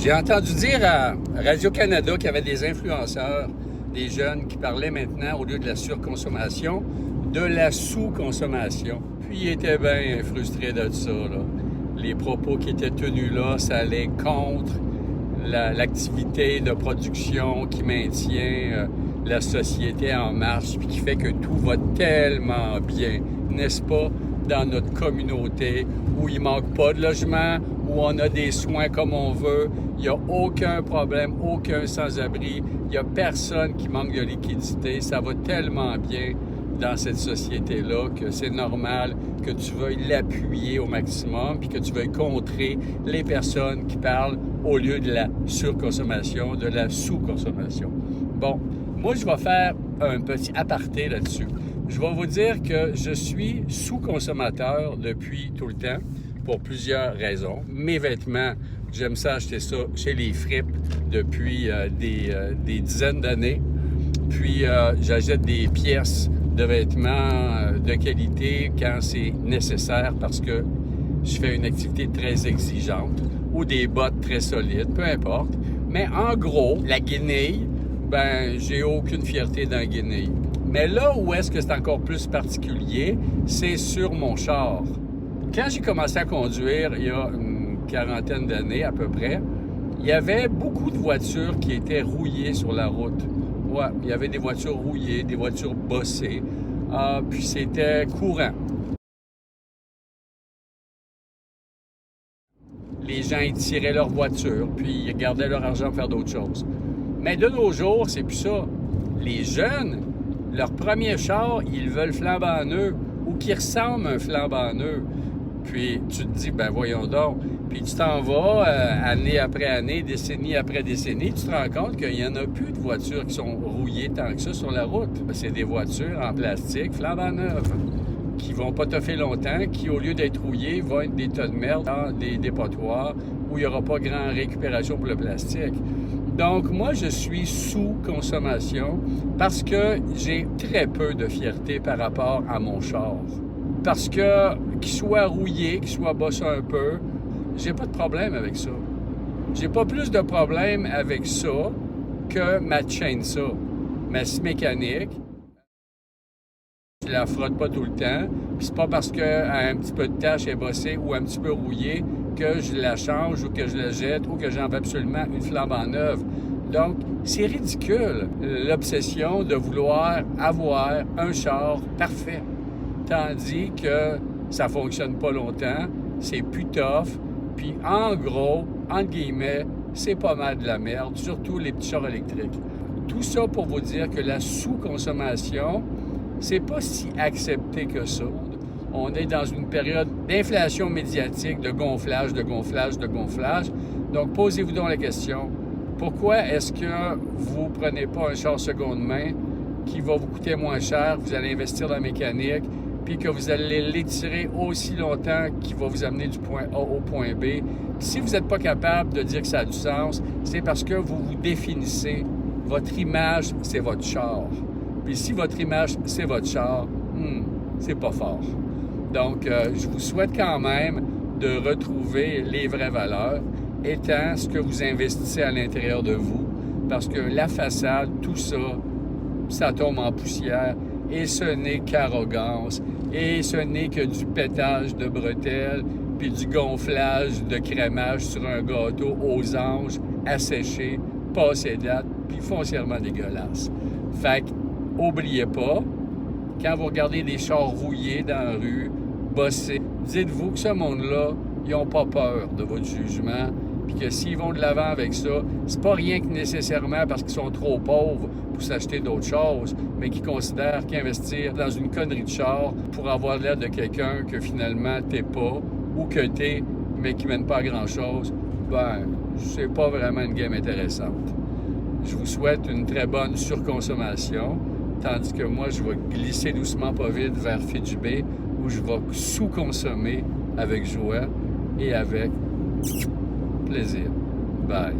J'ai entendu dire à Radio-Canada qu'il y avait des influenceurs, des jeunes qui parlaient maintenant, au lieu de la surconsommation, de la sous-consommation. Puis ils étaient bien frustrés de ça, là. Les propos qui étaient tenus là, ça allait contre l'activité de production qui maintient la société en marche, puis qui fait que tout va tellement bien, n'est-ce pas, dans notre communauté, où il manque pas de logement, où on a des soins comme on veut, il n'y a aucun problème, aucun sans-abri, il n'y a personne qui manque de liquidité, ça va tellement bien dans cette société-là que c'est normal que tu veuilles l'appuyer au maximum puis que tu veuilles contrer les personnes qui parlent au lieu de la surconsommation, de la sous-consommation. Bon, moi, je vais faire un petit aparté là-dessus. Je vais vous dire que je suis sous-consommateur depuis tout le temps pour plusieurs raisons. Mes vêtements, j'aime ça acheter ça chez les fripes depuis des dizaines d'années. Puis, j'achète des pièces de vêtements de qualité quand c'est nécessaire parce que je fais une activité très exigeante ou des bottes très solides, peu importe. Mais en gros, la guenille, ben j'ai aucune fierté dans la guenille. Mais là où est-ce que c'est encore plus particulier, c'est sur mon char. Quand j'ai commencé à conduire, il y a une quarantaine d'années à peu près, il y avait beaucoup de voitures qui étaient rouillées sur la route. Ouais, il y avait des voitures rouillées, des voitures bossées, puis c'était courant. Les gens, ils tiraient leur voiture, puis ils gardaient leur argent pour faire d'autres choses. Mais de nos jours, c'est plus ça. Les jeunes, leur premier char, ils veulent flambant neuf ou qui ressemble à un flambant neuf. Puis tu te dis, ben voyons donc. Puis tu t'en vas année après année, décennie après décennie, tu te rends compte qu'il n'y en a plus de voitures qui sont rouillées tant que ça sur la route. C'est des voitures en plastique, flambant neuves, qui vont pas toffer longtemps, qui, au lieu d'être rouillées, vont être des tas de merde dans des dépotoirs où il n'y aura pas grande récupération pour le plastique. Donc, moi, je suis sous consommation parce que j'ai très peu de fierté par rapport à mon char. Parce que, qu'il soit rouillé, qu'il soit bossé un peu, j'ai pas de problème avec ça. J'ai pas plus de problème avec ça que ma chainsaw, ma scie mécanique. Je la frotte pas tout le temps. Puis c'est pas parce qu'elle a un petit peu de tache est bossée ou un petit peu rouillée que je la change ou que je la jette ou que j'en veux absolument une flambant neuve. Donc, c'est ridicule, l'obsession de vouloir avoir un char parfait. Tandis que ça fonctionne pas longtemps, c'est plus tough, puis en gros, entre guillemets, c'est pas mal de la merde, surtout les petits chars électriques. Tout ça pour vous dire que la sous-consommation, c'est pas si accepté que ça. On est dans une période d'inflation médiatique, de gonflage, de gonflage, de gonflage. Donc, posez-vous donc la question, pourquoi est-ce que vous ne prenez pas un char seconde main qui va vous coûter moins cher, vous allez investir dans la mécanique, puis que vous allez l'étirer aussi longtemps qu'il va vous amener du point A au point B. Si vous n'êtes pas capable de dire que ça a du sens, c'est parce que vous vous définissez. Votre image, c'est votre char. Puis si votre image, c'est votre char, c'est pas fort. Donc, je vous souhaite quand même de retrouver les vraies valeurs, étant ce que vous investissez à l'intérieur de vous, parce que la façade, tout ça, ça tombe en poussière, et ce n'est qu'arrogance, et ce n'est que du pétage de bretelles, puis du gonflage de crémage sur un gâteau aux anges, asséché, passé date, puis foncièrement dégueulasse. Fait que, oubliez pas, quand vous regardez des chars rouillés dans la rue, bossés, dites-vous que ce monde-là, ils n'ont pas peur de votre jugement, puis que s'ils vont de l'avant avec ça, c'est pas rien que nécessairement parce qu'ils sont trop pauvres pour s'acheter d'autres choses, mais qu'ils considèrent qu'investir dans une connerie de char pour avoir l'air de quelqu'un que finalement t'es pas, ou que t'es, mais qui mène pas à grand-chose, ben, c'est pas vraiment une game intéressante. Je vous souhaite une très bonne surconsommation, tandis que moi, je vais glisser doucement pas vite vers Fidjibé, où je vais sous-consommer avec joie et avec plaisir. Bye.